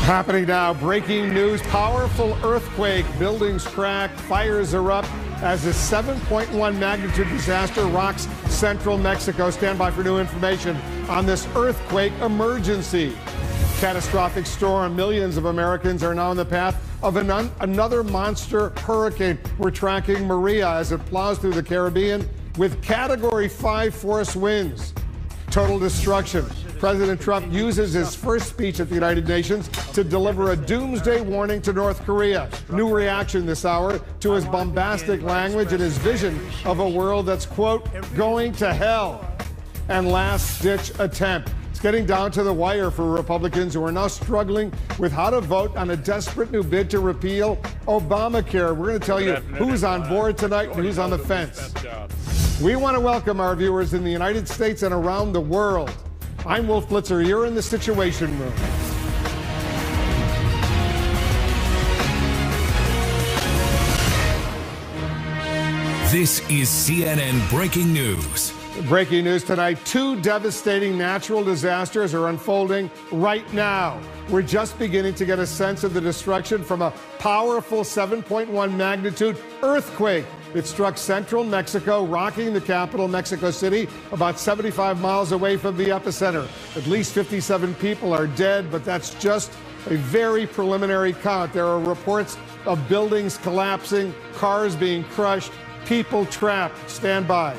Happening now, breaking news, powerful earthquake, buildings crack, fires erupt as a 7.1 magnitude disaster rocks central Mexico. Stand by for new information on this earthquake emergency. Catastrophic storm. Millions of Americans are now in the path of another monster hurricane. We're tracking Maria as it plows through the Caribbean with Category 5 force winds. Total destruction. President Trump uses his first speech at the United Nations to deliver a doomsday warning to North Korea. New reaction this hour to his bombastic language and his vision of a world that's, quote, going to hell. And last-ditch attempt. It's getting down to the wire for Republicans who are now struggling with how to vote on a desperate new bid to repeal Obamacare. We're going to tell you who's on board tonight and who's on the fence. We want to welcome our viewers in the United States and around the world. I'm Wolf Blitzer. You're in the Situation Room. This is CNN Breaking News. Breaking news tonight, two devastating natural disasters are unfolding right now. We're just beginning to get a sense of the destruction from a powerful 7.1 magnitude earthquake. It struck central Mexico, rocking the capital, Mexico City, about 75 miles away from the epicenter. At least 57 people are dead, but that's just a very preliminary count. There are reports of buildings collapsing, cars being crushed, people trapped. Stand by.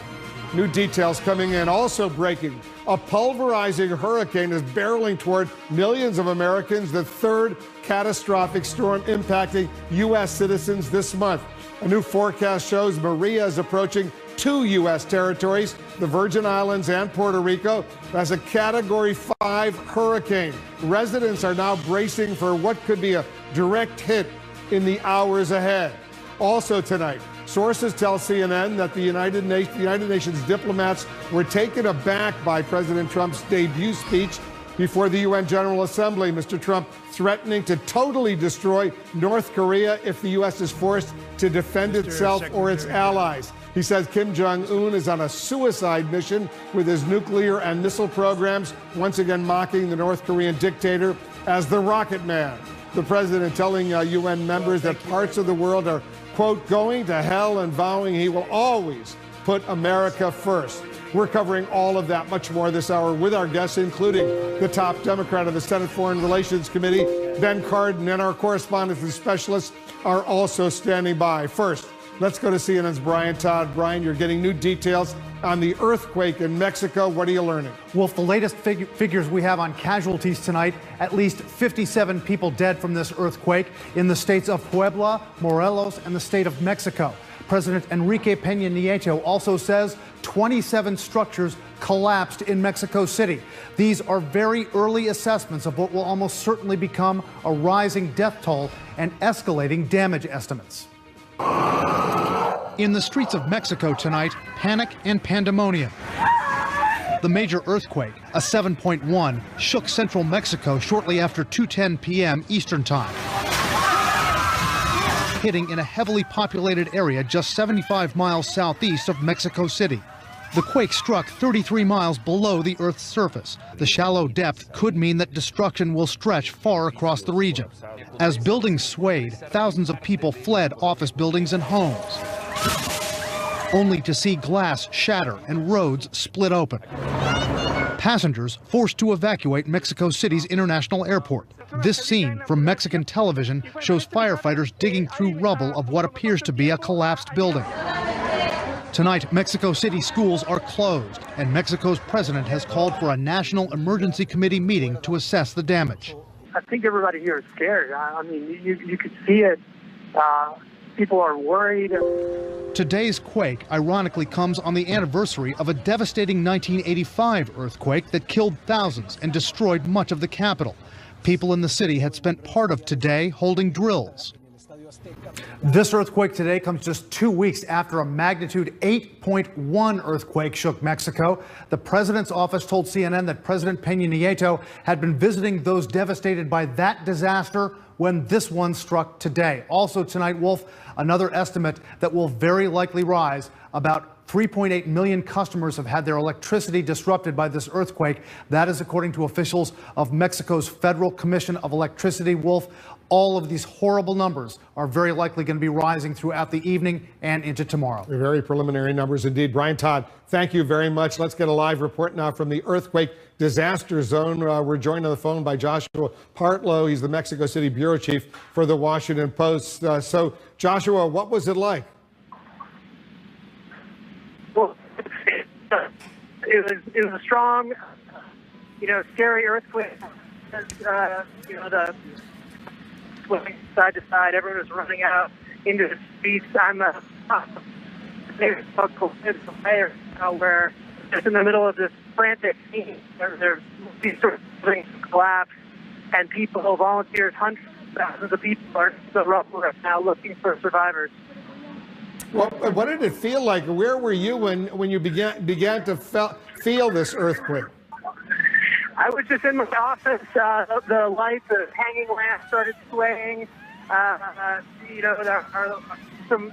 New details coming in. Also breaking, a pulverizing hurricane is barreling toward millions of Americans, the third catastrophic storm impacting U.S. citizens this month. A new forecast shows Maria is approaching two U.S. territories, the Virgin Islands and Puerto Rico, as a Category 5 hurricane. Residents are now bracing for what could be a direct hit in the hours ahead. Also tonight, sources tell CNN that the United Nations diplomats were taken aback by President Trump's debut speech before the UN General Assembly. Mr. Trump threatening to totally destroy North Korea if the U.S. is forced to defend itself or its allies. He says Kim Jong-un is on a suicide mission with his nuclear and missile programs, once again mocking the North Korean dictator as the Rocket Man. The president telling UN members that parts of the world are, quote, going to hell, and vowing he will always put America first. We're covering all of that, much more this hour with our guests, including the top Democrat of the Senate Foreign Relations Committee, Ben Cardin, and our correspondents and specialists are also standing by. First, let's go to CNN's Brian Todd. Brian, you're getting new details on the earthquake in Mexico. What are you learning? Wolf, the latest figures we have on casualties tonight, at least 57 people dead from this earthquake in the states of Puebla, Morelos, and the state of Mexico. President Enrique Peña Nieto also says 27 structures collapsed in Mexico City. These are very early assessments of what will almost certainly become a rising death toll and escalating damage estimates. In the streets of Mexico tonight, panic and pandemonium. The major earthquake, a 7.1, shook central Mexico shortly after 2:10 p.m. Eastern Time, hitting in a heavily populated area just 75 miles southeast of Mexico City. The quake struck 33 miles below the Earth's surface. The shallow depth could mean that destruction will stretch far across the region. As buildings swayed, thousands of people fled office buildings and homes, only to see glass shatter and roads split open. Passengers forced to evacuate Mexico City's international airport. This scene from Mexican television shows firefighters digging through rubble of what appears to be a collapsed building. Tonight, Mexico City schools are closed, and Mexico's president has called for a National Emergency Committee meeting to assess the damage. I think everybody here is scared. I mean, you could see it. People are worried. Today's quake, ironically, comes on the anniversary of a devastating 1985 earthquake that killed thousands and destroyed much of the capital. People in the city had spent part of today holding drills. This earthquake today comes just 2 weeks after a magnitude 8.1 earthquake shook Mexico. The president's office told CNN that President Peña Nieto had been visiting those devastated by that disaster when this one struck today. Also tonight, Wolf, another estimate that will very likely rise, about 3.8 million customers have had their electricity disrupted by this earthquake. That is according to officials of Mexico's Federal Commission of Electricity. Wolf, all of these horrible numbers are very likely going to be rising throughout the evening and into tomorrow. Very preliminary numbers indeed. Brian Todd, thank you very much. Let's get a live report now from the earthquake disaster zone. We're joined on the phone by Joshua Partlow. He's the Mexico City bureau chief for the Washington Post. So, Joshua, what was it like? Well, it was a strong, scary earthquake. The swinging side to side, everyone was running out into the streets. I'm where just in the middle of this frantic scene, there's these sort of things collapse, and people, volunteers, hundreds of thousands of people are in the rubble right now looking for survivors. Well, what did it feel like? Where were you when you began to feel this earthquake? I was just in my office. The lights, the hanging lamp started swaying. There are some.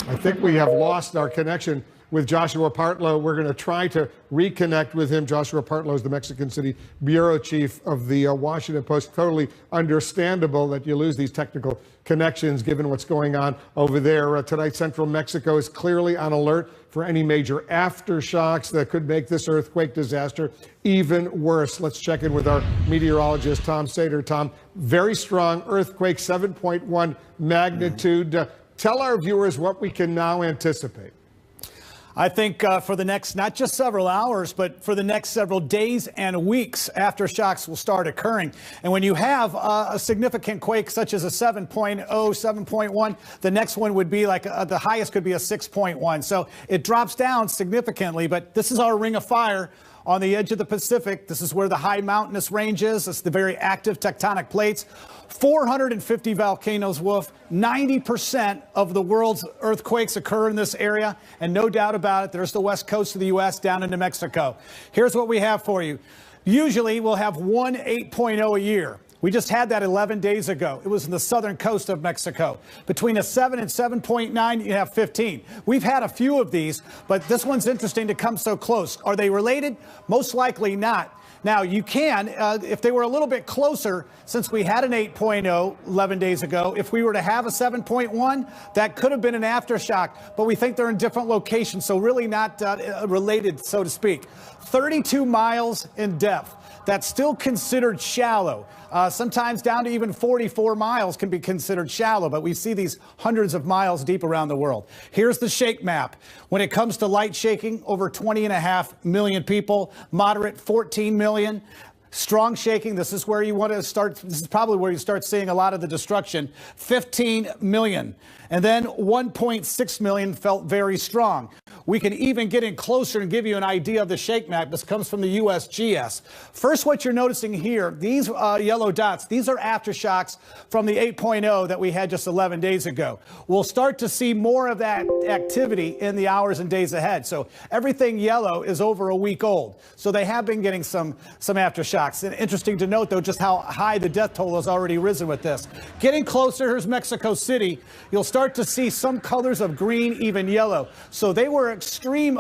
I think we have lost our connection with Joshua Partlow. We're going to try to reconnect with him. Joshua Partlow is the Mexican City bureau chief of the Washington Post. Totally understandable that you lose these technical connections given what's going on over there. Tonight, central Mexico is clearly on alert for any major aftershocks that could make this earthquake disaster even worse. Let's check in with our meteorologist, Tom Sater. Tom, very strong earthquake, 7.1 magnitude. Tell our viewers what we can now anticipate. I think for the next, not just several hours, but for the next several days and weeks, aftershocks will start occurring. And when you have a significant quake such as a 7.0, 7.1, the next one would be like the highest could be a 6.1. So it drops down significantly, but this is our ring of fire on the edge of the Pacific. This is where the high mountainous range is. It's the very active tectonic plates. 450 volcanoes, Wolf. 90% of the world's earthquakes occur in this area. And no doubt about it, there's the west coast of the U.S. down into Mexico. Here's what we have for you. Usually we'll have one 8.0 a year. We just had that 11 days ago. It was in the southern coast of Mexico. Between a 7 and 7.9, you have 15. We've had a few of these, but this one's interesting to come so close. Are they related? Most likely not. Now, you can, if they were a little bit closer, since we had an 8.0 11 days ago, if we were to have a 7.1, that could have been an aftershock, but we think they're in different locations, so really not related, so to speak. 32 miles in depth. That's still considered shallow. Sometimes down to even 44 miles can be considered shallow, but we see these hundreds of miles deep around the world. Here's the shake map. When it comes to light shaking, over 20.5 million people, moderate 14 million. Strong shaking, this is where you want to start. This is probably where you start seeing a lot of the destruction. 15 million. And then 1.6 million felt very strong. We can even get in closer and give you an idea of the shake map. This comes from the USGS. First, what you're noticing here, these yellow dots, these are aftershocks from the 8.0 that we had just 11 days ago. We'll start to see more of that activity in the hours and days ahead. So everything yellow is over a week old. So they have been getting some aftershocks. And interesting to note, though, just how high the death toll has already risen with this. Getting closer, here's Mexico City. You'll start to see some colors of green, even yellow. So they were extreme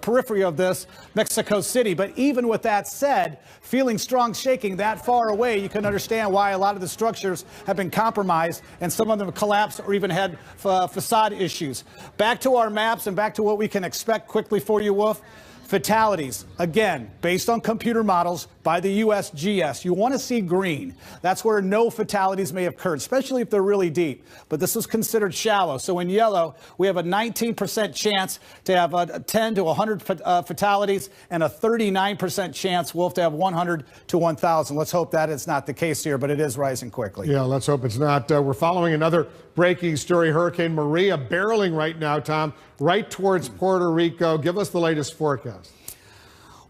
periphery of this, Mexico City. But even with that said, feeling strong shaking that far away, you can understand why a lot of the structures have been compromised and some of them collapsed or even had facade issues. Back to our maps and back to what we can expect quickly for you, Wolf. Fatalities, again, based on computer models by the USGS, you want to see green. That's where no fatalities may have occurred, especially if they're really deep. But this is considered shallow. So in yellow, we have a 19% chance to have 10 to 100 fatalities and a 39% chance, Wolf, to have 100 to 1,000. Let's hope that is not the case here, but it is rising quickly. Yeah, let's hope it's not. We're following another breaking story. Hurricane Maria barreling right now, Tom, right towards Puerto Rico. Give us the latest forecast.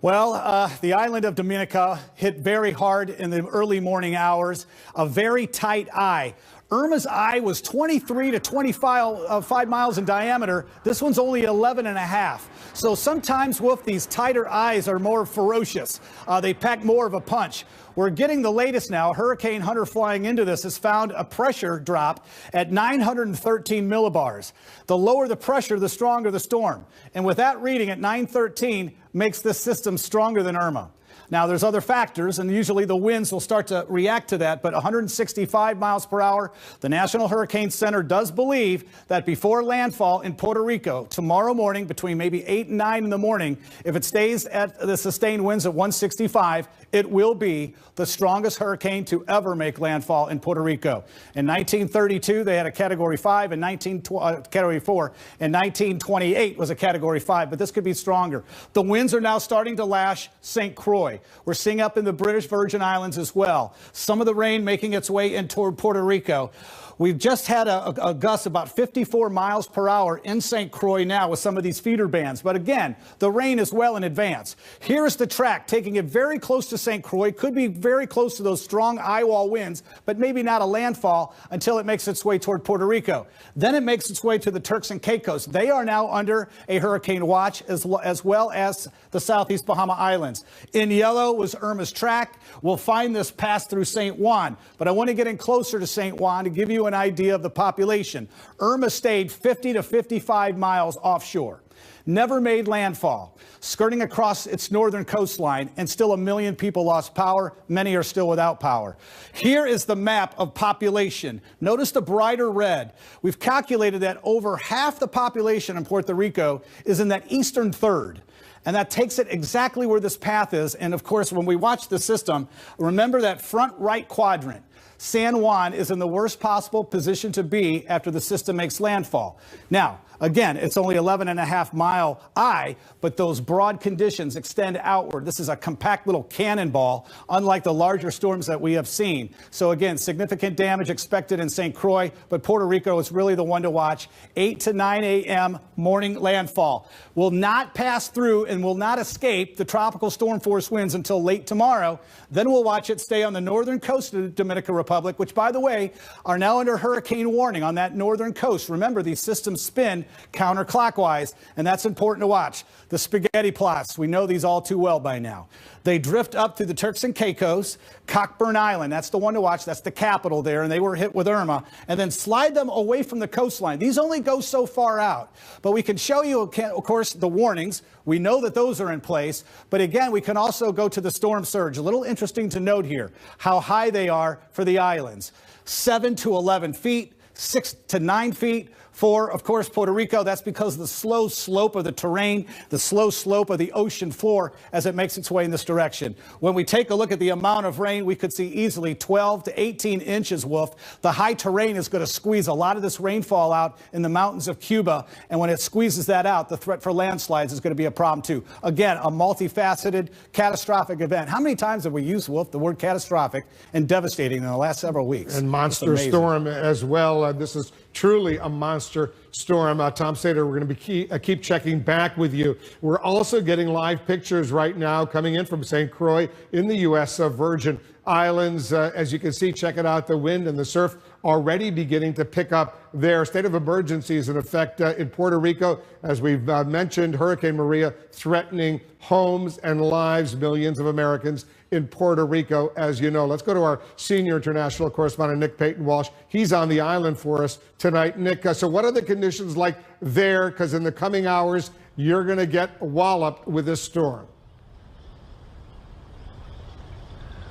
Well, the island of Dominica hit very hard in the early morning hours. A very tight eye. Irma's eye was 23 to 25 miles in diameter. This one's only 11.5. So sometimes, Wolf, these tighter eyes are more ferocious. They pack more of a punch. We're getting the latest now. Hurricane Hunter flying into this has found a pressure drop at 913 millibars. The lower the pressure, the stronger the storm. And with that reading at 913 makes this system stronger than Irma. Now, there's other factors, and usually the winds will start to react to that, but 165 miles per hour. The National Hurricane Center does believe that before landfall in Puerto Rico tomorrow morning, between maybe 8 and 9 in the morning, if it stays at the sustained winds at 165, it will be the strongest hurricane to ever make landfall in Puerto Rico. In 1932, they had a Category 5, and Category 4. In 1928 was a Category 5, but this could be stronger. The winds are now starting to lash St. Croix. We're seeing up in the British Virgin Islands as well. Some of the rain making its way in toward Puerto Rico. We've just had a gust about 54 miles per hour in St. Croix now with some of these feeder bands. But again, the rain is well in advance. Here's the track taking it very close to St. Croix. Could be very close to those strong eye wall winds, but maybe not a landfall until it makes its way toward Puerto Rico. Then it makes its way to the Turks and Caicos. They are now under a hurricane watch as well as the Southeast Bahama Islands. In yellow was Irma's track. We'll find this pass through St. Juan, but I want to get in closer to St. Juan to give you an idea of the population. Irma stayed 50 to 55 miles offshore, never made landfall, skirting across its northern coastline, and still 1 million people lost power. Many are still without power. Here is the map of population. Notice the brighter red. We've calculated that over half the population in Puerto Rico is in that eastern third. And that takes it exactly where this path is. And of course, when we watch the system, remember that front right quadrant. San Juan is in the worst possible position to be after the system makes landfall. Now, again, it's only 11.5 mile eye, but those broad conditions extend outward. This is a compact little cannonball, unlike the larger storms that we have seen. So again, significant damage expected in St. Croix, but Puerto Rico is really the one to watch. 8 to 9 a.m. morning landfall. Will not pass through and will not escape the tropical storm force winds until late tomorrow. Then we'll watch it stay on the northern coast of the Dominican Republic, which, by the way, are now under hurricane warning on that northern coast. Remember, these systems spin counterclockwise, and that's important to watch. The spaghetti plots, we know these all too well by now. They drift up through the Turks and Caicos, Cockburn Island, that's the one to watch, that's the capital there, and they were hit with Irma, and then slide them away from the coastline. These only go so far out, but we can show you, of course, the warnings. We know that those are in place, but again, we can also go to the storm surge. A little interesting to note here, how high they are for the islands. 7 to 11 feet, 6 to 9 feet. For, of course, Puerto Rico, that's because of the slow slope of the terrain, the slow slope of the ocean floor as it makes its way in this direction. When we take a look at the amount of rain, we could see easily 12 to 18 inches, Wolf. The high terrain is going to squeeze a lot of this rainfall out in the mountains of Cuba. And when it squeezes that out, the threat for landslides is going to be a problem, too. Again, a multifaceted, catastrophic event. How many times have we used, Wolf, the word catastrophic and devastating in the last several weeks? And monster storm as well. This is truly a monster storm. Tom Sater, we're going to keep checking back with you. We're also getting live pictures right now coming in from St. Croix in the U.S. Virgin Islands. As you can see, check it out, the wind and the surf already beginning to pick up there. State of emergency is in effect in Puerto Rico. As we've mentioned, Hurricane Maria threatening homes and lives, millions of Americans in Puerto Rico, as you know. Let's go to our senior international correspondent, Nick Payton-Walsh. He's on the island for us tonight. Nick, so what are the conditions like there? Because in the coming hours, you're going to get walloped with this storm.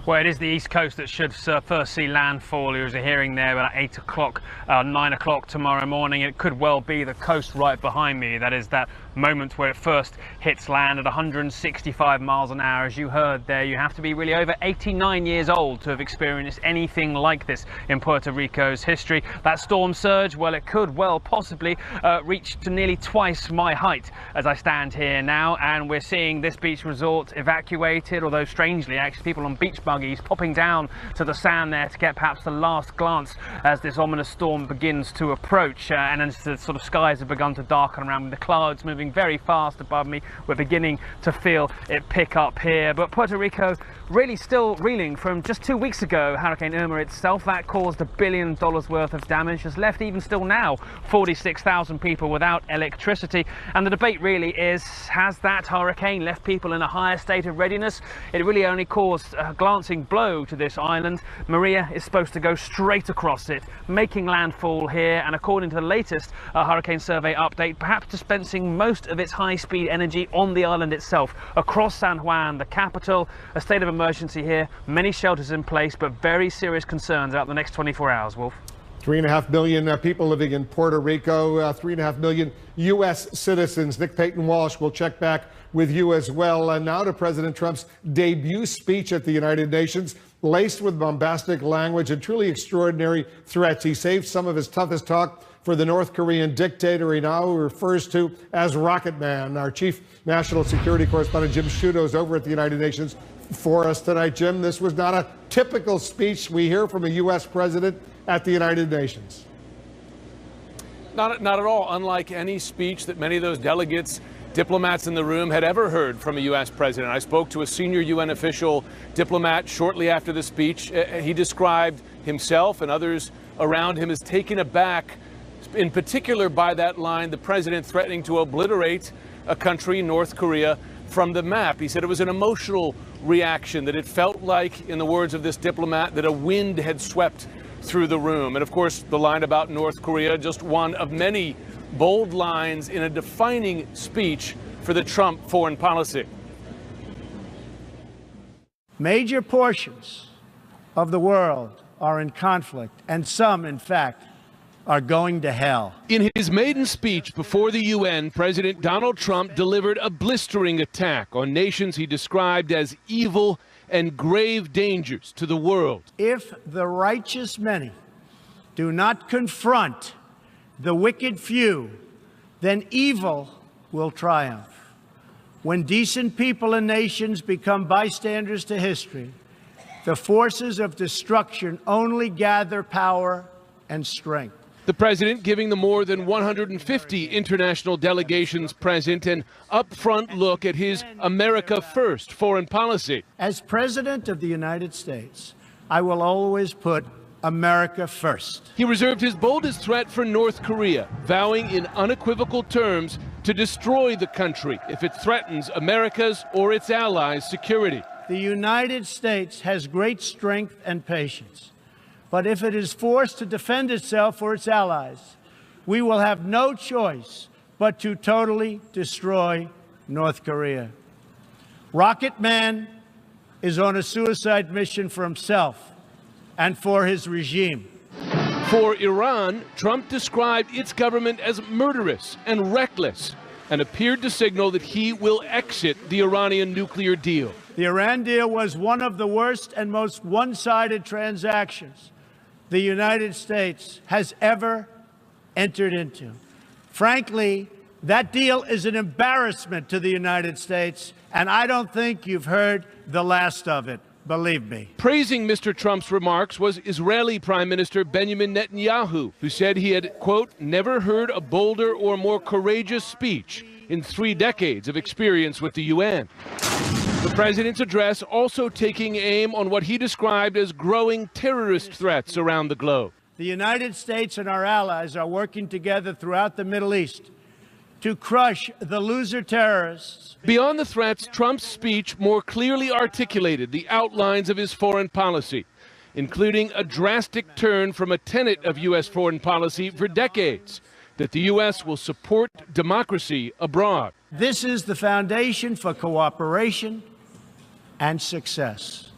Well, it is the East Coast that should first see landfall. As you're hearing there, about 8 o'clock, 9 o'clock tomorrow morning. It could well be the coast right behind me. That is that moment where it first hits land at 165 miles an hour. As you heard there, you have to be really over 89 years old to have experienced anything like this in Puerto Rico's history. That storm surge, well, it could well possibly reach to nearly twice my height as I stand here now. And we're seeing this beach resort evacuated, although strangely, actually, people on beach buggies popping down to the sand there to get perhaps the last glance as this ominous storm begins to approach. And as the sort of skies have begun to darken around with the clouds moving moving very fast above me. We're beginning to feel it pick up here. But Puerto Rico really still reeling from just 2 weeks ago. Hurricane Irma itself, that caused $1 billion worth of damage, has left even still now 46,000 people without electricity. And the debate really is, has that hurricane left people in a higher state of readiness? It really only caused a glancing blow to this island. Maria is supposed to go straight across it, making landfall here, and according to the latest hurricane survey update, perhaps dispensing most of its high-speed energy on the island itself, across San Juan, the capital. A state of emergency here, many shelters in place, but very serious concerns about the next 24 hours, Wolf. 3.5 million people living in Puerto Rico, 3.5 million U.S. citizens. Nick Payton-Walsh will check back with you as well. Now to President Trump's debut speech at the United Nations, laced with bombastic language and truly extraordinary threats. He saved some of his toughest talk for the North Korean dictator he now refers to as Rocket Man. Our chief national security correspondent Jim Sciutto is over at the United Nations for us tonight. Jim, this was not a typical speech we hear from a U.S. president at the United Nations. Not at all. Unlike any speech that many of those delegates, diplomats in the room had ever heard from a U.S. president. I spoke to a senior UN official diplomat shortly after the speech. He described himself and others around him as taken aback, in particular by that line, the president threatening to obliterate a country, North Korea, from the map. He said it was an emotional reaction, that it felt like, in the words of this diplomat, that a wind had swept through the room. And of course, the line about North Korea, just one of many bold lines in a defining speech for the Trump foreign policy. Major portions of the world are in conflict, and some, in fact, are going to hell. In his maiden speech before the UN, President Donald Trump delivered a blistering attack on nations he described as evil and grave dangers to the world. If the righteous many do not confront the wicked few, then evil will triumph. When decent people and nations become bystanders to history, the forces of destruction only gather power and strength. The president giving the more than 150 international delegations present an upfront look at his America First foreign policy. As President of the United States, I will always put America first. He reserved his boldest threat for North Korea, vowing in unequivocal terms to destroy the country if it threatens America's or its allies' security. The United States has great strength and patience. But if it is forced to defend itself or its allies, we will have no choice but to totally destroy North Korea. Rocket Man is on a suicide mission for himself and for his regime. For Iran, Trump described its government as murderous and reckless and appeared to signal that he will exit the Iranian nuclear deal. The Iran deal was one of the worst and most one-sided transactions the United States has ever entered into. Frankly, that deal is an embarrassment to the United States, and I don't think you've heard the last of it, believe me. Praising Mr. Trump's remarks was Israeli Prime Minister Benjamin Netanyahu, who said he had, quote, never heard a bolder or more courageous speech in 3 decades of experience with the UN. The president's address also taking aim on what he described as growing terrorist threats around the globe. The United States and our allies are working together throughout the Middle East to crush the loser terrorists. Beyond the threats, Trump's speech more clearly articulated the outlines of his foreign policy, including a drastic turn from a tenet of U.S. foreign policy for decades, that the U.S. will support democracy abroad. This is the foundation for cooperation and success.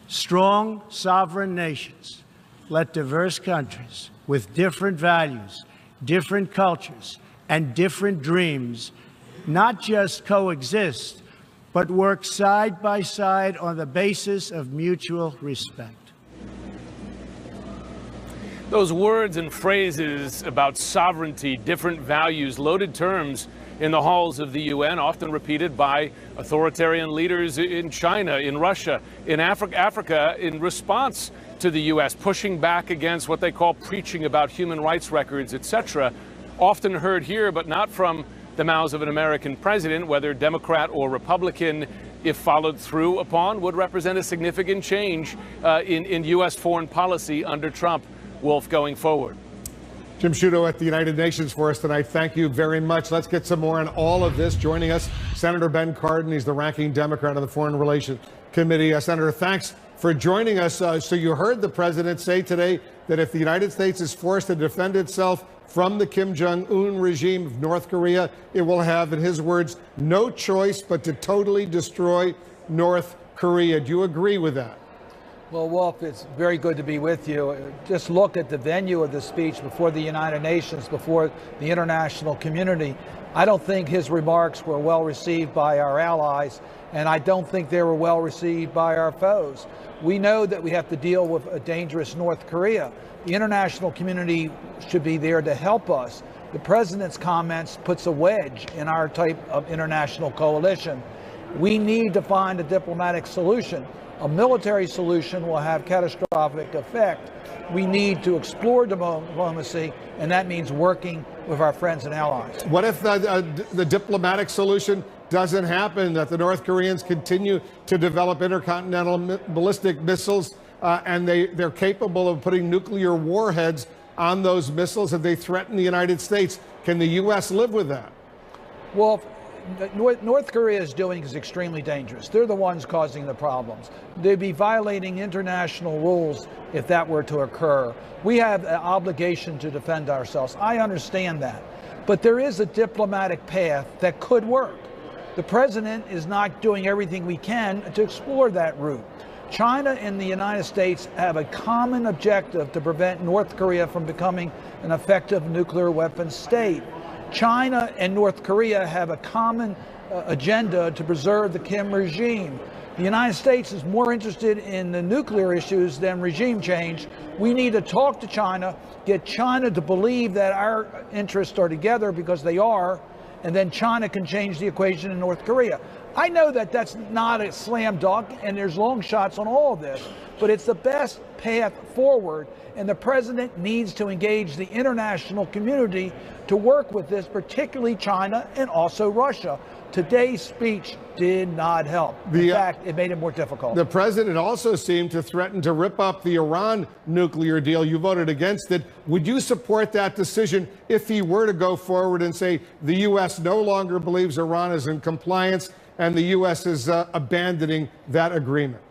Strong, sovereign nations let diverse countries with different values, different cultures, and different dreams not just coexist, but work side by side on the basis of mutual respect. Those words and phrases about sovereignty, different values, loaded terms in the halls of the UN, often repeated by authoritarian leaders in China, in Russia, in Africa, in response to the U.S., pushing back against what they call preaching about human rights records, etc., often heard here, but not from the mouths of an American president, whether Democrat or Republican, if followed through upon, would represent a significant change in U.S. foreign policy under Trump, Wolf, going forward. Jim Sciutto at the United Nations for us tonight. Thank you very much. Let's get some more on all of this. Joining us, Senator Ben Cardin. He's the ranking Democrat on the Foreign Relations Committee. Senator, thanks for joining us. So you heard the president say today that if the United States is forced to defend itself from the Kim Jong-un regime of North Korea, it will have, in his words, no choice but to totally destroy North Korea. Do you agree with that? Well, Wolf, it's very good to be with you. Just look at the venue of the speech before the United Nations, before the international community. I don't think his remarks were well received by our allies, and I don't think they were well received by our foes. We know that we have to deal with a dangerous North Korea. The international community should be there to help us. The president's comments puts a wedge in our type of international coalition. We need to find a diplomatic solution. A military solution will have catastrophic effect. We need to explore diplomacy, and that means working with our friends and allies. What if the diplomatic solution doesn't happen, that the North Koreans continue to develop intercontinental ballistic missiles, and they're capable of putting nuclear warheads on those missiles if they threaten the United States? Can the U.S. live with that? Well, North Korea is doing is extremely dangerous. They're the ones causing the problems. They'd be violating international rules if that were to occur. We have an obligation to defend ourselves. I understand that. But there is a diplomatic path that could work. The president is not doing everything we can to explore that route. China and the United States have a common objective to prevent North Korea from becoming an effective nuclear weapons state. China and North Korea have a common agenda to preserve the Kim regime. The United States is more interested in the nuclear issues than regime change. We need to talk to China, get China to believe that our interests are together, because they are, and then China can change the equation in North Korea. I know that that's not a slam dunk, and there's long shots on all of this, but it's the best path forward, and the president needs to engage the international community to work with this, particularly China and also Russia. Today's speech did not help. In fact, it made it more difficult. The president also seemed to threaten to rip up the Iran nuclear deal. You voted against it. Would you support that decision if he were to go forward and say the U.S. no longer believes Iran is in compliance and the U.S. is abandoning that agreement?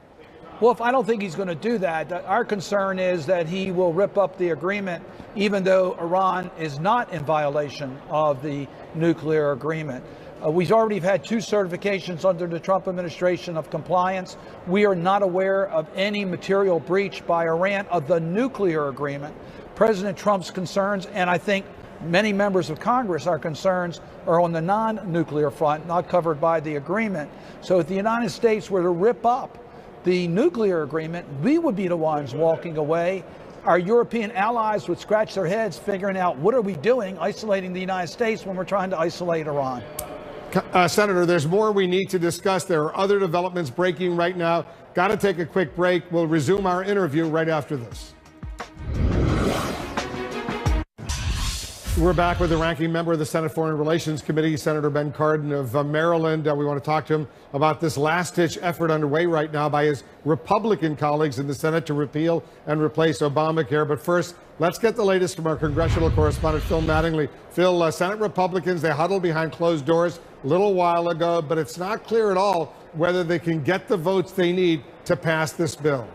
Well, I don't think he's going to do that. Our concern is that he will rip up the agreement, even though Iran is not in violation of the nuclear agreement. We've already had 2 certifications under the Trump administration of compliance. We are not aware of any material breach by Iran of the nuclear agreement. President Trump's concerns, and I think many members of Congress, our concerns are on the non-nuclear front, not covered by the agreement. So if the United States were to rip up the nuclear agreement, we would be the ones walking away. Our European allies would scratch their heads figuring out, what are we doing isolating the United States when we're trying to isolate Iran? Senator, there's more we need to discuss. There are other developments breaking right now. Got to take a quick break. We'll resume our interview right after this. We're back with the ranking member of the Senate Foreign Relations Committee, Senator Ben Cardin of Maryland. We want to talk to him about this last-ditch effort underway right now by his Republican colleagues in the Senate to repeal and replace Obamacare. But first, let's get the latest from our congressional correspondent, Phil Mattingly. Phil, Senate Republicans, they huddled behind closed doors a little while ago, but it's not clear at all whether they can get the votes they need to pass this bill.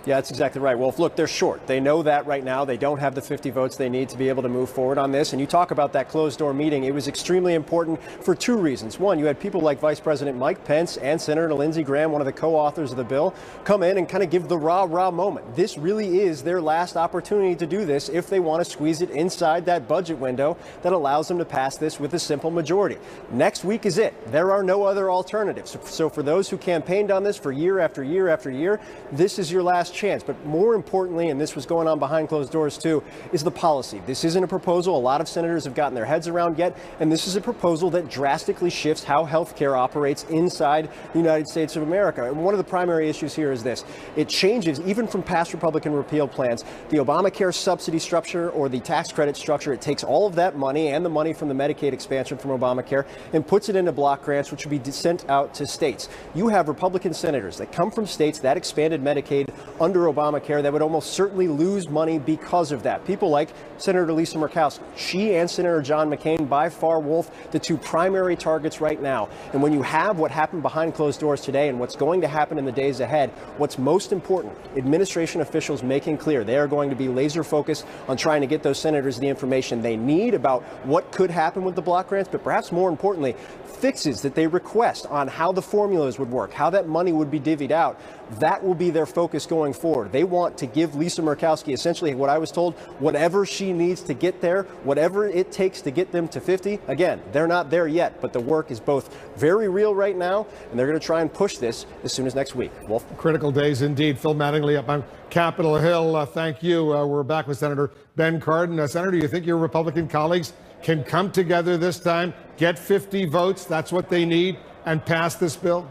Yeah, that's exactly right. Well, look, they're short. They know that right now. They don't have the 50 votes they need to be able to move forward on this. And you talk about that closed-door meeting. It was extremely important for 2 reasons. One, you had people like Vice President Mike Pence and Senator Lindsey Graham, one of the co-authors of the bill, come in and kind of give the rah-rah moment. This really is their last opportunity to do this if they want to squeeze it inside that budget window that allows them to pass this with a simple majority. Next week is it. There are no other alternatives. So for those who campaigned on this for year after year after year, this is your last chance. But more importantly, and this was going on behind closed doors too, is the policy. This isn't a proposal a lot of senators have gotten their heads around yet, and this is a proposal that drastically shifts how health care operates inside the United States of America. And one of the primary issues here is this. It changes, even from past Republican repeal plans, the Obamacare subsidy structure or the tax credit structure. It takes all of that money and the money from the Medicaid expansion from Obamacare and puts it into block grants, which would be sent out to states. You have Republican senators that come from states that expanded Medicaid under Obamacare that would almost certainly lose money because of that. People like Senator Lisa Murkowski. She and Senator John McCain, by far, Wolf, the two primary targets right now. And when you have what happened behind closed doors today and what's going to happen in the days ahead, what's most important, administration officials making clear they are going to be laser focused on trying to get those senators the information they need about what could happen with the block grants, but perhaps more importantly, fixes that they request on how the formulas would work, how that money would be divvied out. That will be their focus going forward. They want to give Lisa Murkowski essentially what I was told, whatever she needs to get there, whatever it takes to get them to 50. Again, they're not there yet, but the work is both very real right now, and they're going to try and push this as soon as next week. Wolf? Critical days indeed. Phil Mattingly up on Capitol Hill. Thank you. We're back with Senator Ben Cardin. Senator, do you think your Republican colleagues can come together this time, get 50 votes, that's what they need, and pass this bill?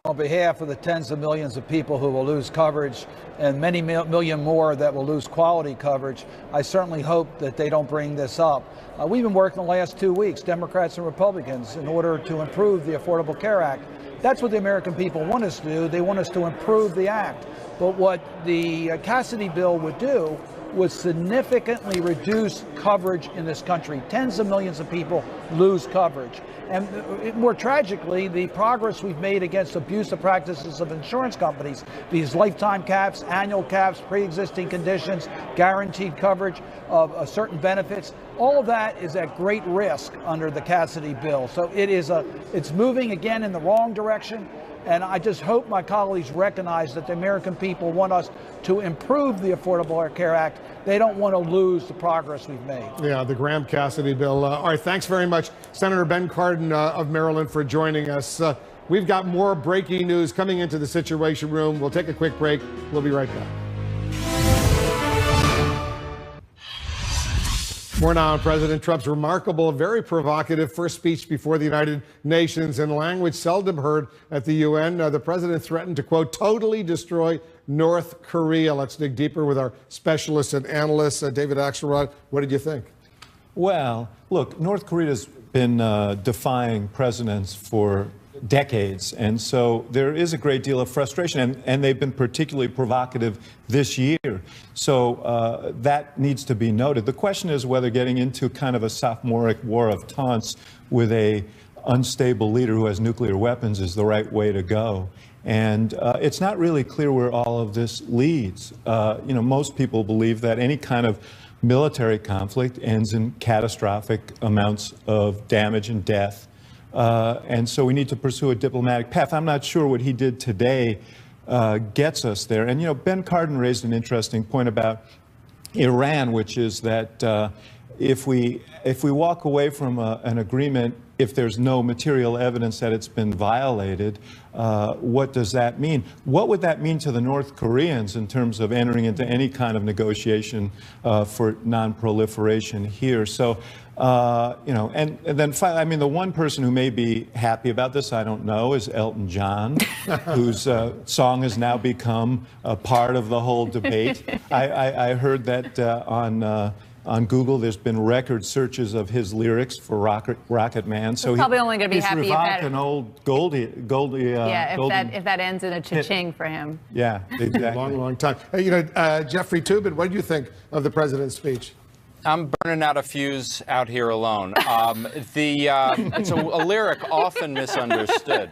On behalf of the tens of millions of people who will lose coverage and many million more that will lose quality coverage, I certainly hope that they don't bring this up. We've been working the last 2 weeks, Democrats and Republicans, in order to improve the Affordable Care Act. That's what the American people want us to do. They want us to improve the act. But what the Cassidy bill would do would significantly reduce coverage in this country. Tens of millions of people lose coverage. And more tragically, the progress we've made against abusive practices of insurance companies, these lifetime caps, annual caps, pre-existing conditions, guaranteed coverage of certain benefits, all of that is at great risk under the Cassidy bill. So it's moving again in the wrong direction. And I just hope my colleagues recognize that the American people want us to improve the Affordable Care Act. They don't want to lose the progress we've made. Yeah, the Graham-Cassidy bill. All right, thanks very much, Senator Ben Cardin of Maryland, for joining us. We've got more breaking news coming into the Situation Room. We'll take a quick break. We'll be right back. More now on President Trump's remarkable, very provocative first speech before the United Nations in language seldom heard at the UN. The president threatened to, quote, totally destroy North Korea. Let's dig deeper with our specialists and analysts. David Axelrod, what did you think? Well, look, North Korea's been defying presidents for decades, and so there is a great deal of frustration, and they've been particularly provocative this year. So that needs to be noted. The question is whether getting into kind of a sophomoric war of taunts with a unstable leader who has nuclear weapons is the right way to go. And it's not really clear where all of this leads. Most people believe that any kind of military conflict ends in catastrophic amounts of damage and death. And so we need to pursue a diplomatic path. I'm not sure what he did today gets us there. And, Ben Cardin raised an interesting point about Iran, which is that if we walk away from an agreement, if there's no material evidence that it's been violated, what does that mean? What would that mean to the North Koreans in terms of entering into any kind of negotiation for non-proliferation here? So, and then finally, I mean, the one person who may be happy about this, I don't know, is Elton John, whose song has now become a part of the whole debate. I heard that on Google, there's been record searches of his lyrics for Rocket Man. So he's probably only going to be happy if that an old Goldie. If that ends in a cha-ching for him. Yeah, exactly. long time. Jeffrey Toobin, what do you think of the president's speech? I'm burning out a fuse out here alone. It's a lyric often misunderstood.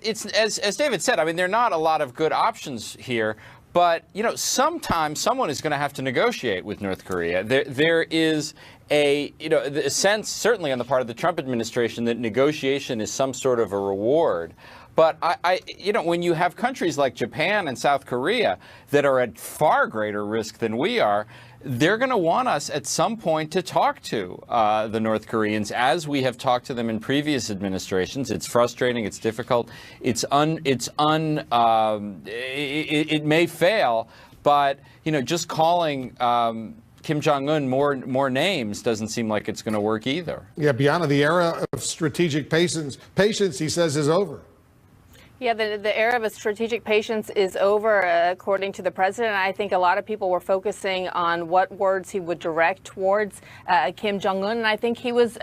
It's as David said. I mean, there are not a lot of good options here. But, sometimes someone is going to have to negotiate with North Korea. There is a sense, certainly on the part of the Trump administration, that negotiation is some sort of a reward. But when you have countries like Japan and South Korea that are at far greater risk than we are, they're going to want us at some point to talk to the North Koreans, as we have talked to them in previous administrations. It's frustrating. It's difficult. It may fail, but just calling Kim Jong-un more names doesn't seem like it's going to work either. Yeah, Bianna, the era of strategic patience, he says, is over. Yeah, the era of strategic patience is over, according to the president. I think a lot of people were focusing on what words he would direct towards Kim Jong-un, and I think he was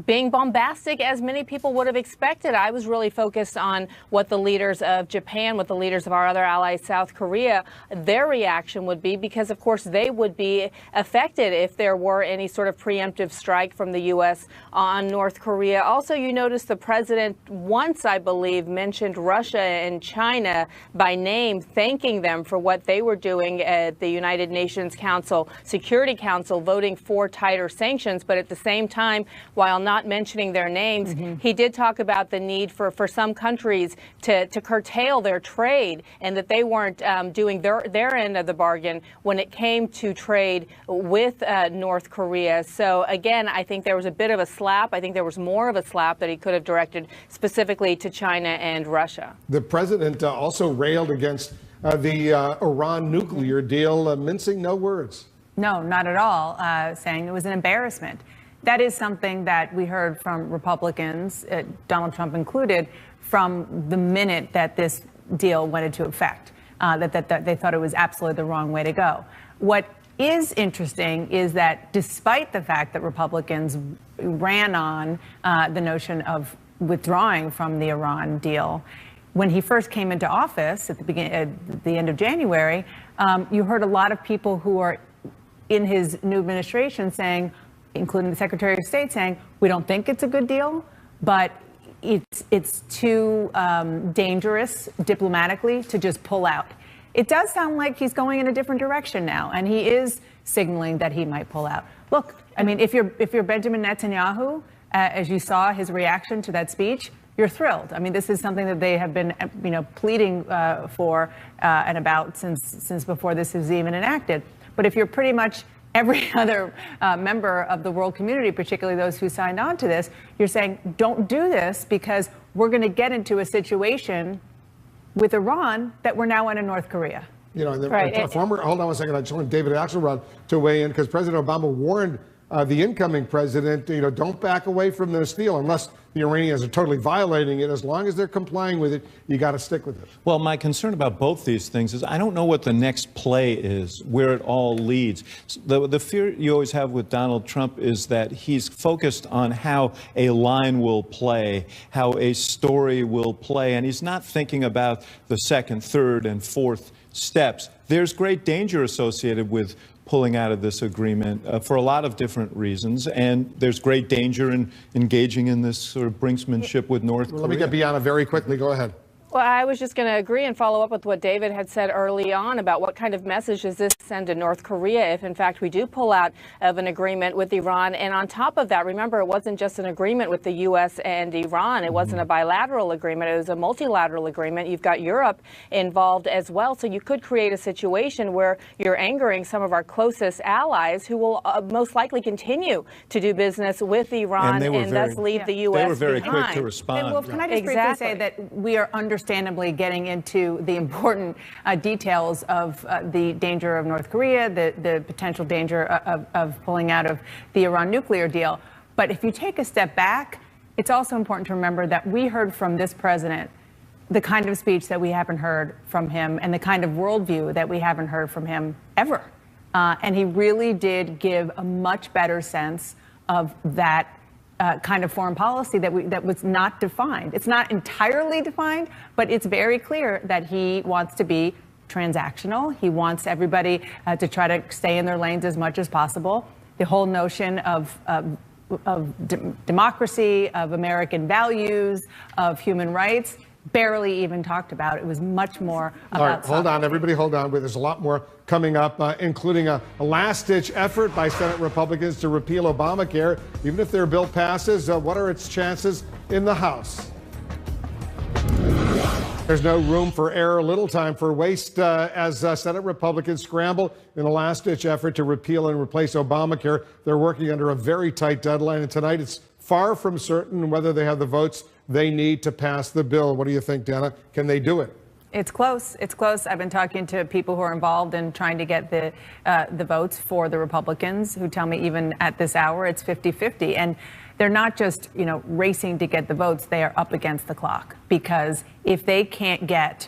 being bombastic, as many people would have expected. I was really focused on what the leaders of Japan, what the leaders of our other allies, South Korea, their reaction would be, because, of course, they would be affected if there were any sort of preemptive strike from the U.S. on North Korea. Also, you notice the president once, I believe, mentioned Russia and China by name, thanking them for what they were doing at the United Nations Security Council, voting for tighter sanctions. But at the same time, while not mentioning their names, he did talk about the need for some countries to curtail their trade, and that they weren't doing their end of the bargain when it came to trade with North Korea. So again, I think there was a bit of a slap. I think there was more of a slap that he could have directed specifically to China and Russia. The president also railed against the Iran nuclear deal, mincing no words. No, not at all, saying it was an embarrassment. That is something that we heard from Republicans, Donald Trump included, from the minute that this deal went into effect, that they thought it was absolutely the wrong way to go. What is interesting is that despite the fact that Republicans ran on the notion of withdrawing from the Iran deal, when he first came into office at the end of January, you heard a lot of people who are in his new administration saying, including the Secretary of State, saying, we don't think it's a good deal, but it's too dangerous diplomatically to just pull out. It does sound like he's going in a different direction now, and he is signaling that he might pull out. Look, I mean, if you're Benjamin Netanyahu, as you saw his reaction to that speech, you're thrilled. I mean, this is something that they have been, pleading for and about since before this was even enacted. But if you're pretty much every other member of the world community, particularly those who signed on to this, you're saying, don't do this because we're going to get into a situation with Iran that we're now in North Korea. Hold on one second. I just want David Axelrod to weigh in, because President Obama warned the incoming president, don't back away from this deal unless the Iranians are totally violating it. As long as they're complying with it, you got to stick with it. Well, my concern about both these things is I don't know what the next play is, where it all leads. The fear you always have with Donald Trump is that he's focused on how a line will play, how a story will play, and he's not thinking about the second, third, and fourth steps. There's great danger associated with pulling out of this agreement for a lot of different reasons, and there's great danger in engaging in this sort of brinksmanship with North Korea. Let me get Bianna very quickly. Go ahead. Well, I was just going to agree and follow up with what David had said early on about what kind of message does this send to North Korea if, in fact, we do pull out of an agreement with Iran. And on top of that, remember, it wasn't just an agreement with the U.S. and Iran. It wasn't a bilateral agreement. It was a multilateral agreement. You've got Europe involved as well. So you could create a situation where you're angering some of our closest allies who will most likely continue to do business with Iran and thus leave the U.S. They were very behind. quick to respond. And, well, can I just briefly say that we are understandably getting into the important details of the danger of North Korea, the potential danger of pulling out of the Iran nuclear deal. But if you take a step back, it's also important to remember that we heard from this president the kind of speech that we haven't heard from him and the kind of worldview that we haven't heard from him ever. And he really did give a much better sense of that kind of foreign policy that was not defined. It's not entirely defined, but it's very clear that he wants to be transactional. He wants everybody to try to stay in their lanes as much as possible. The whole notion of democracy, of American values, of human rights, barely even talked about. It was much more about... All right, hold on, everybody hold on. There's a lot more coming up, including a last-ditch effort by Senate Republicans to repeal Obamacare. Even if their bill passes, what are its chances in the House? There's no room for error, little time for waste as Senate Republicans scramble in a last-ditch effort to repeal and replace Obamacare. They're working under a very tight deadline, and tonight it's far from certain whether they have the votes they need to pass the bill. What do you think, Dana? Can they do it? It's close. It's close. I've been talking to people who are involved in trying to get the votes for the Republicans, who tell me even at this hour it's 50-50. And they're not just, racing to get the votes. They are up against the clock, because if they can't get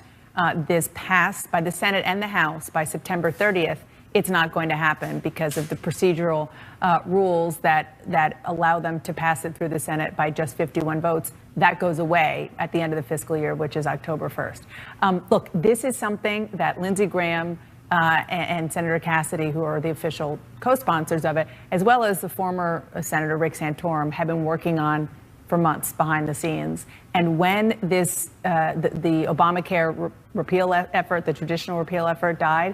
this passed by the Senate and the House by September 30th, it's not going to happen because of the procedural rules that allow them to pass it through the Senate by just 51 votes. That goes away at the end of the fiscal year, which is October 1st. Look, this is something that Lindsey Graham and Senator Cassidy, who are the official co-sponsors of it, as well as the former Senator Rick Santorum, have been working on for months behind the scenes. And when this the Obamacare repeal effort, the traditional repeal effort, died,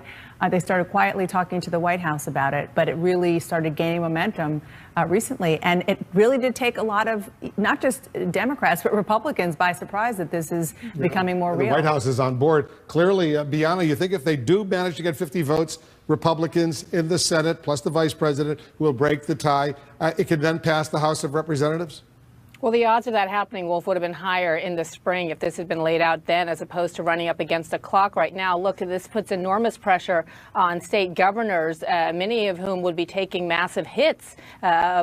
they started quietly talking to the White House about it. But it really started gaining momentum recently. And it really did take a lot of, not just Democrats, but Republicans by surprise that this is becoming more real. The White House is on board. Clearly, Bianna, you think if they do manage to get 50 votes, Republicans in the Senate, plus the vice president, will break the tie, it could then pass the House of Representatives? Well, the odds of that happening, Wolf, would have been higher in the spring if this had been laid out then, as opposed to running up against the clock right now. Look, this puts enormous pressure on state governors, many of whom would be taking massive hits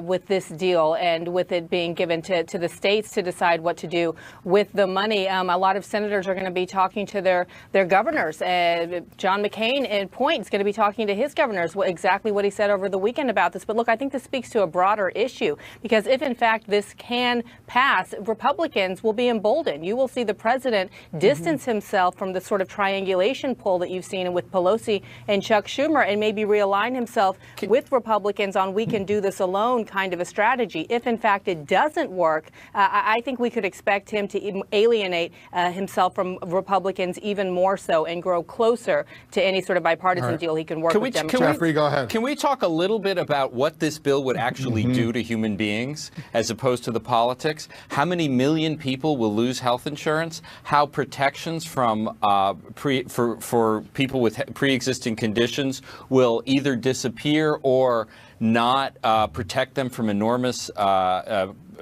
with this deal and with it being given to the states to decide what to do with the money. A lot of senators are going to be talking to their governors. John McCain, in point, is going to be talking to his governors, exactly what he said over the weekend about this. But look, I think this speaks to a broader issue, because if, in fact, this can pass, Republicans will be emboldened. You will see the president distance himself from the sort of triangulation pull that you've seen with Pelosi and Chuck Schumer, and maybe realign himself with Republicans on we can do this alone kind of a strategy. If, in fact, it doesn't work, I think we could expect him to alienate himself from Republicans even more so and grow closer to any sort of bipartisan deal he can work with Democrats. Jeffrey, go ahead. Can we talk a little bit about what this bill would actually do to human beings as opposed to the politics? How many million people will lose health insurance? How protections from for people with pre-existing conditions will either disappear or not protect them from enormous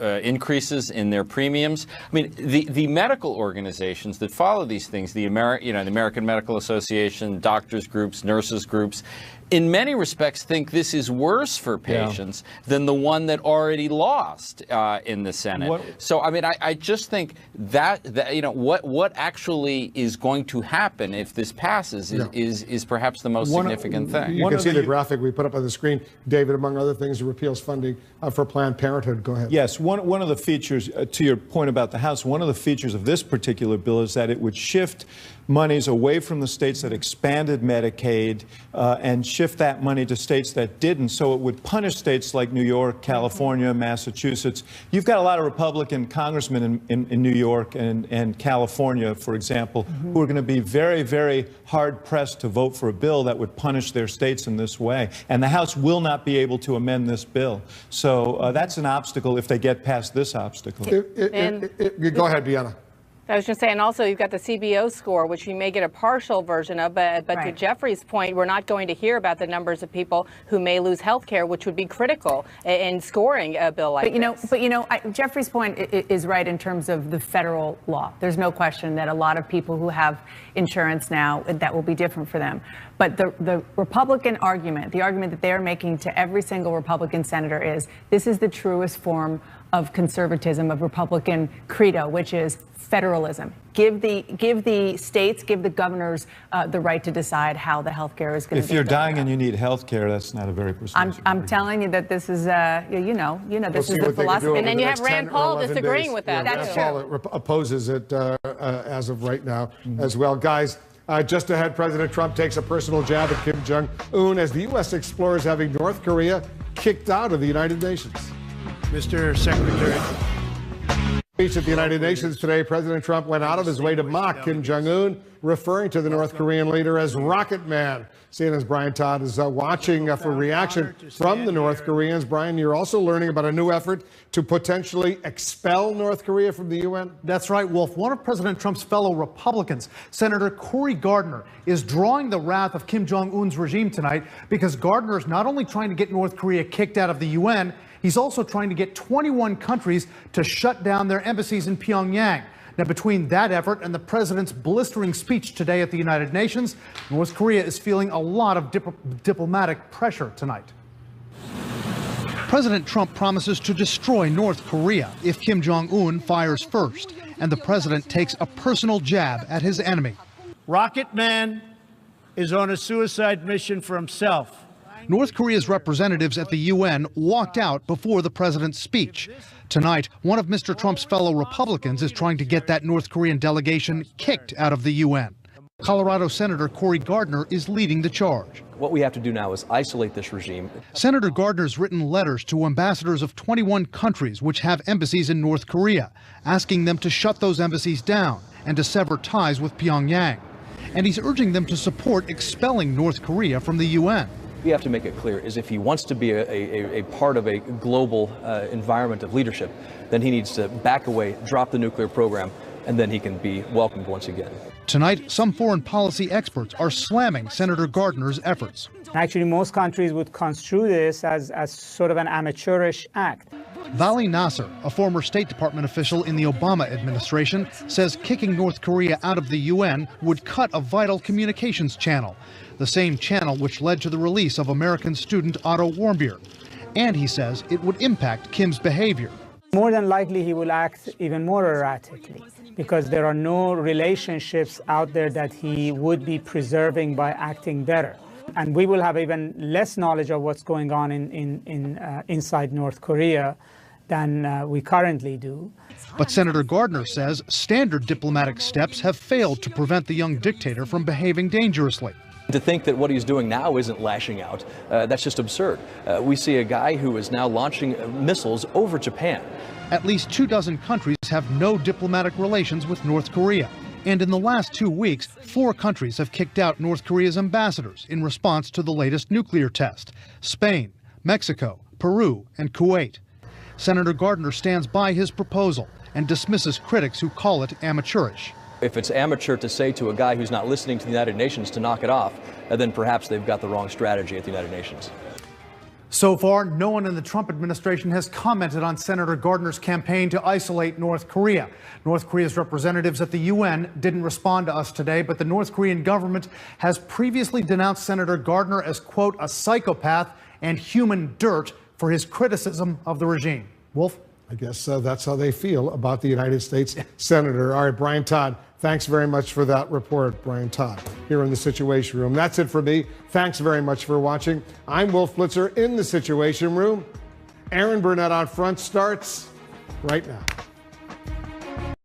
increases in their premiums. I mean, the medical organizations that follow these things, the American Medical Association, doctors groups, nurses groups, in many respects think this is worse for patients than the one that already lost in the Senate. So, I mean, I just think that what actually is going to happen if this passes is perhaps the most significant thing. You can see the graphic we put up on the screen, David, among other things, it repeals funding for Planned Parenthood. Go ahead. Yes, one of the features, to your point about the House, one of the features of this particular bill is that it would shift monies away from the states that expanded Medicaid and shift that money to states that didn't. So it would punish states like New York, California, Massachusetts. You've got a lot of Republican congressmen in New York and California, for example, who are going to be very, very hard pressed to vote for a bill that would punish their states in this way. And the House will not be able to amend this bill. So that's an obstacle if they get past this obstacle. Go ahead, Bianna. I was just saying, also, you've got the CBO score, which we may get a partial version of, but to Jeffrey's point, we're not going to hear about the numbers of people who may lose health care, which would be critical in scoring a bill like this. But Jeffrey's point is right in terms of the federal law. There's no question that a lot of people who have insurance now, that will be different for them. But the Republican argument, the argument that they're making to every single Republican senator is this is the truest form of conservatism, of Republican credo, which is federalism. Give the states, give the governors the right to decide how the health care is going to be. If you're dying and you need health care, that's not a very persuasive I'm telling you that this is, this is the philosophy. And then you have Rand Paul disagreeing with that. Rand Paul opposes it as of right now as well. Guys, just ahead, President Trump takes a personal jab at Kim Jong-un as the U.S. explores having North Korea kicked out of the United Nations. Mr. Secretary. Speech at the United Nations today, President Trump went out of his way to mock Kim Jong-un, referring to the North Korean leader as Rocket Man. CNN's Brian Todd is watching for reaction from the North Koreans. Brian, you're also learning about a new effort to potentially expel North Korea from the UN? That's right, Wolf. One of President Trump's fellow Republicans, Senator Cory Gardner, is drawing the wrath of Kim Jong-un's regime tonight because Gardner is not only trying to get North Korea kicked out of the UN, he's also trying to get 21 countries to shut down their embassies in Pyongyang. Now, between that effort and the president's blistering speech today at the United Nations, North Korea is feeling a lot of diplomatic pressure tonight. President Trump promises to destroy North Korea if Kim Jong-un fires first, and the president takes a personal jab at his enemy. Rocket Man is on a suicide mission for himself. North Korea's representatives at the UN walked out before the president's speech. Tonight, one of Mr. Trump's fellow Republicans is trying to get that North Korean delegation kicked out of the UN. Colorado Senator Cory Gardner is leading the charge. What we have to do now is isolate this regime. Senator Gardner's written letters to ambassadors of 21 countries which have embassies in North Korea, asking them to shut those embassies down and to sever ties with Pyongyang. And he's urging them to support expelling North Korea from the UN. We have to make it clear is if he wants to be a part of a global environment of leadership, then he needs to back away, drop the nuclear program, and then he can be welcomed once again. Tonight, some foreign policy experts are slamming Senator Gardner's efforts. Actually, most countries would construe this as sort of an amateurish act. Vali Nasser, a former State Department official in the Obama administration, says kicking North Korea out of the UN would cut a vital communications channel, the same channel which led to the release of American student Otto Warmbier. And he says it would impact Kim's behavior. More than likely, he will act even more erratically because there are no relationships out there that he would be preserving by acting better. And we will have even less knowledge of what's going on inside North Korea than we currently do. But Senator Gardner says standard diplomatic steps have failed to prevent the young dictator from behaving dangerously. To think that what he's doing now isn't lashing out, that's just absurd. We see a guy who is now launching missiles over Japan. At least 24 countries have no diplomatic relations with North Korea. And in the last 2 weeks, 4 countries have kicked out North Korea's ambassadors in response to the latest nuclear test: Spain, Mexico, Peru, and Kuwait. Senator Gardner stands by his proposal and dismisses critics who call it amateurish. If it's amateur to say to a guy who's not listening to the United Nations to knock it off, then perhaps they've got the wrong strategy at the United Nations. So far, no one in the Trump administration has commented on Senator Gardner's campaign to isolate North Korea. North Korea's representatives at the UN didn't respond to us today, but the North Korean government has previously denounced Senator Gardner as, quote, a psychopath and human dirt for his criticism of the regime. Wolf? I guess that's how they feel about the United States Senator. All right, Brian Todd, thanks very much for that report, Brian Todd, here in the Situation Room. That's it for me. Thanks very much for watching. I'm Wolf Blitzer in the Situation Room. Aaron Burnett on Front starts right now.